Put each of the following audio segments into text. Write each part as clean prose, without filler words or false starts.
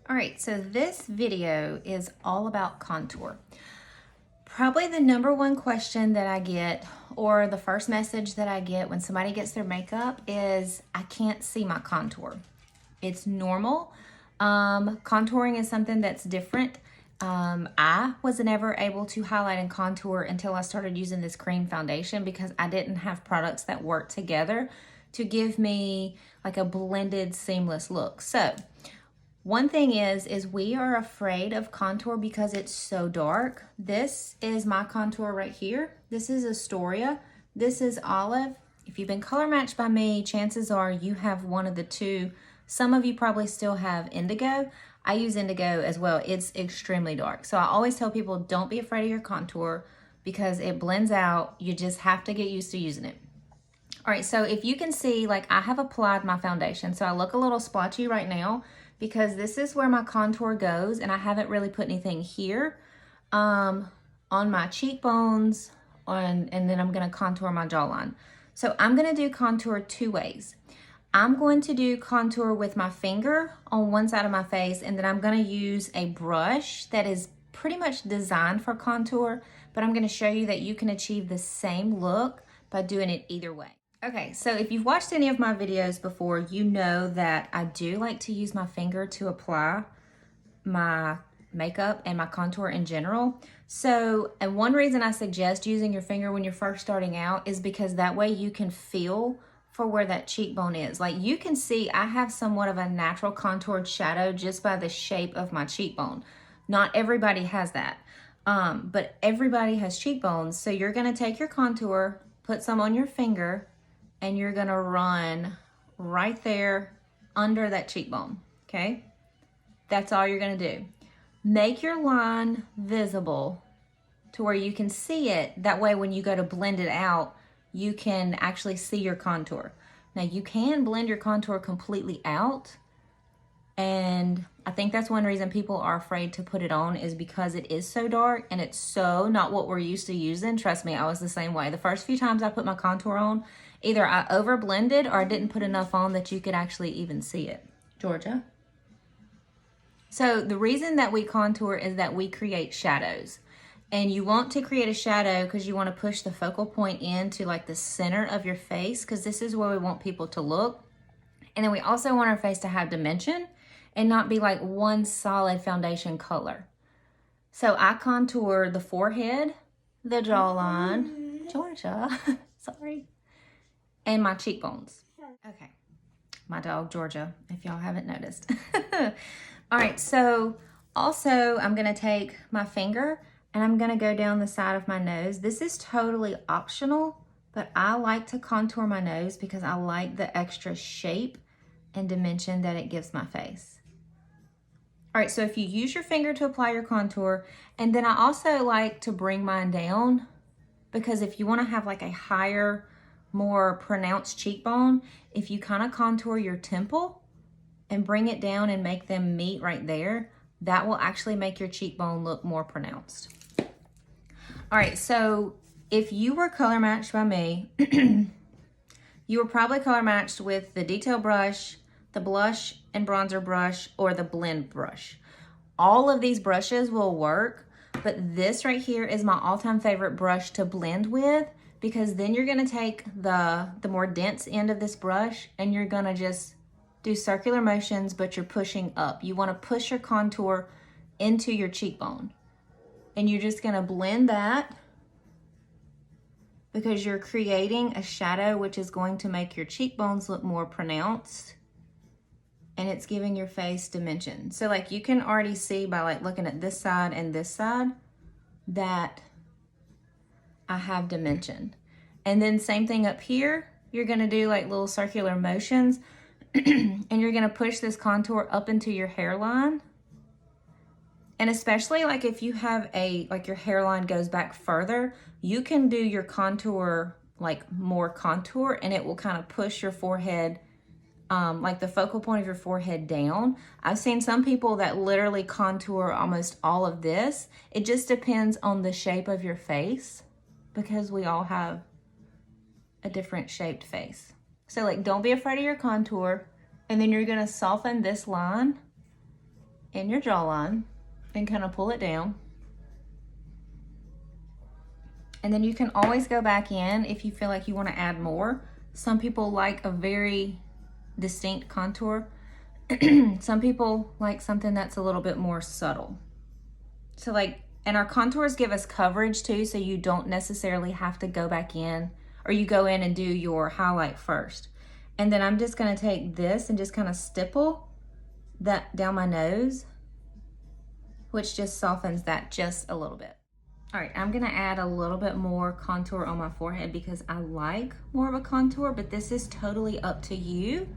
All right, so this video is all about contour. Probably the number one question that I get, or the first message that I get when somebody gets their makeup is, I can't see my contour. It's normal. Contouring is something that's different. I was never able to highlight and contour until I started using this cream foundation because I didn't have products that worked together to give me like a blended, seamless look. So one thing is we are afraid of contour because it's so dark. This is my contour right here. This is Astoria. This is Olive. If you've been color matched by me, chances are you have one of the two. Some of you probably still have indigo. I use indigo as well. It's extremely dark. So I always tell people, don't be afraid of your contour because it blends out. You just have to get used to using it. All right, so if you can see, like I have applied my foundation. So I look a little splotchy right now because this is where my contour goes and I haven't really put anything here on my cheekbones and then I'm gonna contour my jawline. So I'm gonna do contour two ways. I'm going to do contour with my finger on one side of my face and then I'm gonna use a brush that is pretty much designed for contour, but I'm gonna show you that you can achieve the same look by doing it either way. Okay, so if you've watched any of my videos before, you know that I do like to use my finger to apply my makeup and my contour in general. So, and one reason I suggest using your finger when you're first starting out is because that way you can feel for where that cheekbone is. Like you can see I have somewhat of a natural contoured shadow just by the shape of my cheekbone. Not everybody has that, but everybody has cheekbones. So you're gonna take your contour, put some on your finger, and you're gonna run right there under that cheekbone, okay? That's all you're gonna do. Make your line visible to where you can see it. That way when you go to blend it out, you can actually see your contour. Now you can blend your contour completely out, and I think that's one reason people are afraid to put it on is because it is so dark and it's so not what we're used to using. Trust me, I was the same way. The first few times I put my contour on, either I over blended or I didn't put enough on that you could actually even see it. Georgia. So the reason that we contour is that we create shadows. And you want to create a shadow because you want to push the focal point into like the center of your face because this is where we want people to look. And then we also want our face to have dimension and not be like one solid foundation color. So I contour the forehead, the jawline, Georgia, sorry, and my cheekbones. Okay, my dog Georgia, if y'all haven't noticed. All right, so also I'm gonna take my finger and I'm gonna go down the side of my nose. This is totally optional, but I like to contour my nose because I like the extra shape and dimension that it gives my face. All right, so if you use your finger to apply your contour, and then I also like to bring mine down because if you wanna have like a higher, more pronounced cheekbone, if you kind of contour your temple and bring it down and make them meet right there, that will actually make your cheekbone look more pronounced. All right, so if you were color matched by me, you were probably color matched with the detail brush, the blush and bronzer brush, or the blend brush. All of these brushes will work, but this right here is my all-time favorite brush to blend with because then you're gonna take the more dense end of this brush and you're gonna just do circular motions, but you're pushing up. You wanna push your contour into your cheekbone. And you're just gonna blend that because you're creating a shadow which is going to make your cheekbones look more pronounced and it's giving your face dimension. So like you can already see by like looking at this side and this side that I have dimension. And then same thing up here, you're gonna do like little circular motions and you're gonna push this contour up into your hairline. And especially like if you have like your hairline goes back further, you can do your contour like more contour and it will kind of push your forehead, like the focal point of your forehead down. I've seen some people that literally contour almost all of this. It just depends on the shape of your face because we all have a different shaped face. So like don't be afraid of your contour and then you're gonna soften this line in your jawline and kind of pull it down. And then you can always go back in if you feel like you want to add more. Some people like a very distinct contour. Some people like something that's a little bit more subtle. So like, and our contours give us coverage too, so you don't necessarily have to go back in, or you go in and do your highlight first. And then I'm just gonna take this and just kind of stipple that down my nose, which just softens that just a little bit. All right, I'm gonna add a little bit more contour on my forehead because I like more of a contour, but this is totally up to you.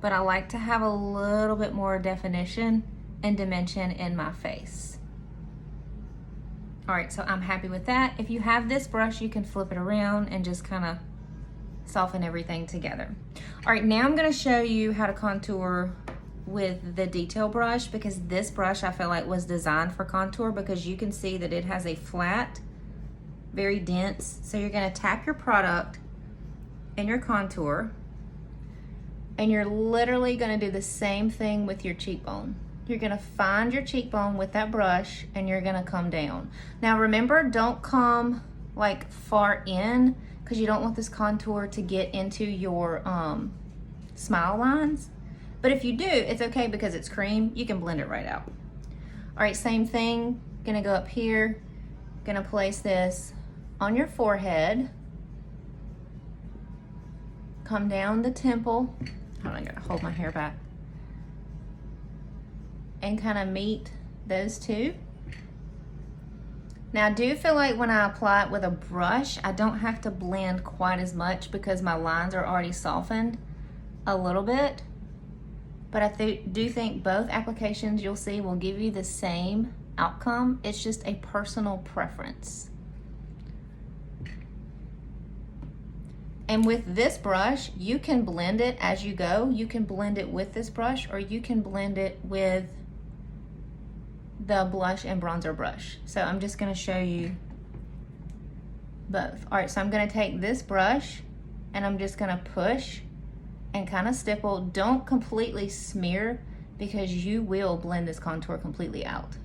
But I like to have a little bit more definition and dimension in my face. All right, so I'm happy with that. If you have this brush, you can flip it around and just kind of soften everything together. All right, now I'm gonna show you how to contour with the detail brush, because this brush I feel like was designed for contour, because you can see that it has a flat, very dense. So you're gonna tap your product in your contour, and you're literally gonna do the same thing with your cheekbone. You're gonna find your cheekbone with that brush and you're gonna come down. Now remember, don't come like far in, because you don't want this contour to get into your smile lines. But if you do, it's okay because it's cream, you can blend it right out. All right, same thing, gonna go up here, gonna place this on your forehead, come down the temple. Hold on, I gotta hold my hair back. And kind of meet those two. Now I do feel like when I apply it with a brush, I don't have to blend quite as much because my lines are already softened a little bit. But I do think both applications you'll see will give you the same outcome. It's just a personal preference. And with this brush, you can blend it as you go. You can blend it with this brush, or you can blend it with the blush and bronzer brush. So I'm just gonna show you both. All right, so I'm gonna take this brush and I'm just gonna push and kind of stipple. Don't completely smear, because you will blend this contour completely out.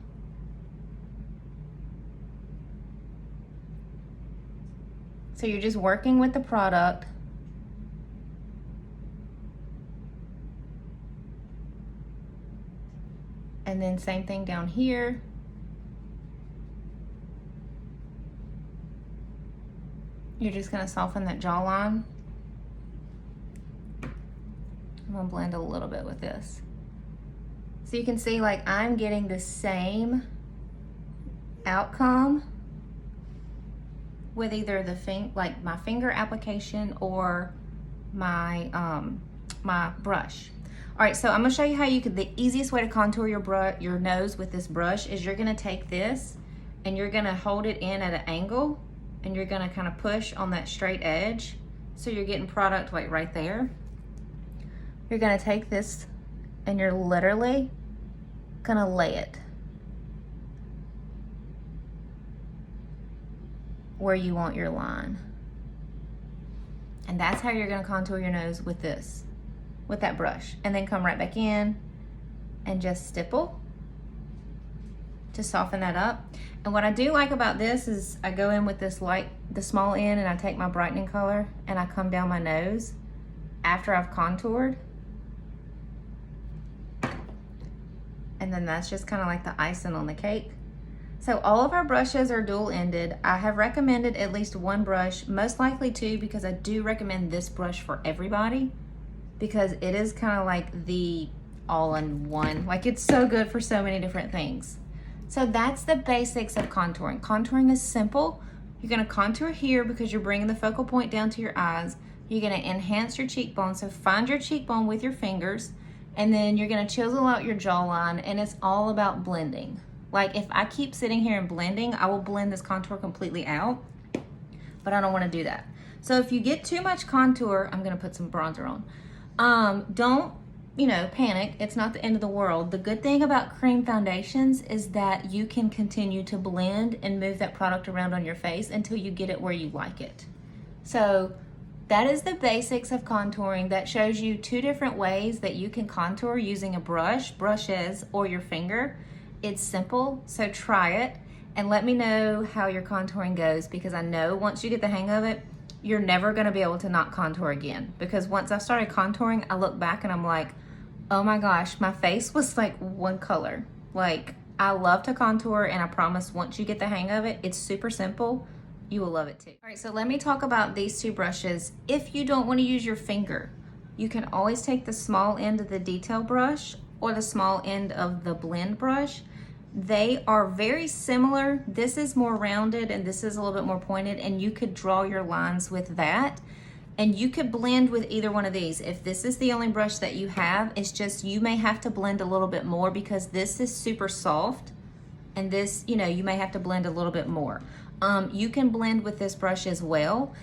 So you're just working with the product. And then same thing down here. You're just gonna soften that jawline. I'm gonna blend a little bit with this. So you can see like I'm getting the same outcome with either the like my finger application or my my brush. All right, so I'm gonna show you how you could, the easiest way to contour your nose with this brush is you're gonna take this and you're gonna hold it in at an angle, and you're gonna kind of push on that straight edge. So you're getting product like right there. You're gonna take this and you're literally gonna lay it where you want your line. And that's how you're gonna contour your nose with this, with that brush. And then come right back in and just stipple to soften that up. And what I do like about this is I go in with this light, the small end, and I take my brightening color and I come down my nose after I've contoured. And then that's just kind of like the icing on the cake. So all of our brushes are dual-ended. I have recommended at least one brush, most likely two, because I do recommend this brush for everybody, because it is kind of like the all-in-one. Like, it's so good for so many different things. So that's the basics of contouring. Contouring is simple. You're gonna contour here because you're bringing the focal point down to your eyes. You're gonna enhance your cheekbone. So find your cheekbone with your fingers, and then you're gonna chisel out your jawline, and it's all about blending. Like, if I keep sitting here and blending, I will blend this contour completely out, but I don't wanna do that. So if you get too much contour, I'm gonna put some bronzer on. Don't, panic. It's not the end of the world. The good thing about cream foundations is that you can continue to blend and move that product around on your face until you get it where you like it. So that is the basics of contouring. That shows you 2 different ways that you can contour using a brush, brushes, or your finger. It's simple, so try it and let me know how your contouring goes, because I know once you get the hang of it, you're never gonna be able to not contour again. Because once I started contouring, I look back and I'm like, oh my gosh, my face was like one color. Like, I love to contour, and I promise once you get the hang of it, it's super simple. You will love it too. All right, so let me talk about these 2 brushes. If you don't want to use your finger, you can always take the small end of the detail brush or the small end of the blend brush. They are very similar. This is more rounded and this is a little bit more pointed, and you could draw your lines with that. And you could blend with either one of these. If this is the only brush that you have, it's just you may have to blend a little bit more because this is super soft, and this, you know, you may have to blend a little bit more. You can blend with this brush as well.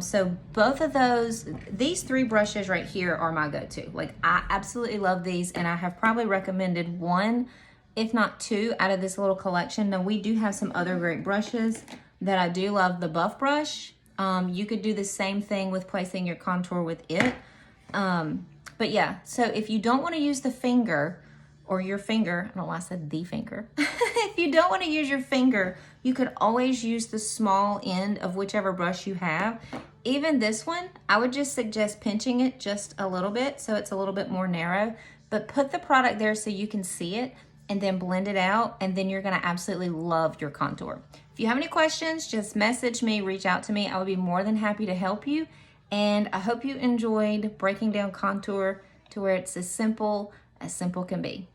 So both of those, these 3 brushes right here are my go-to. Like, I absolutely love these, and I have probably recommended 1, if not 2, out of this little collection. Now, we do have some other great brushes that I do love. The Buff brush, you could do the same thing with placing your contour with it. But yeah, so if you don't want to use the finger or your finger, I don't know why I said the finger. If you don't want to use your finger, you could always use the small end of whichever brush you have. Even this one, I would just suggest pinching it just a little bit so it's a little bit more narrow, but put the product there so you can see it and then blend it out, and then you're gonna absolutely love your contour. If you have any questions, just message me, reach out to me. I would be more than happy to help you. And I hope you enjoyed breaking down contour to where it's as simple can be.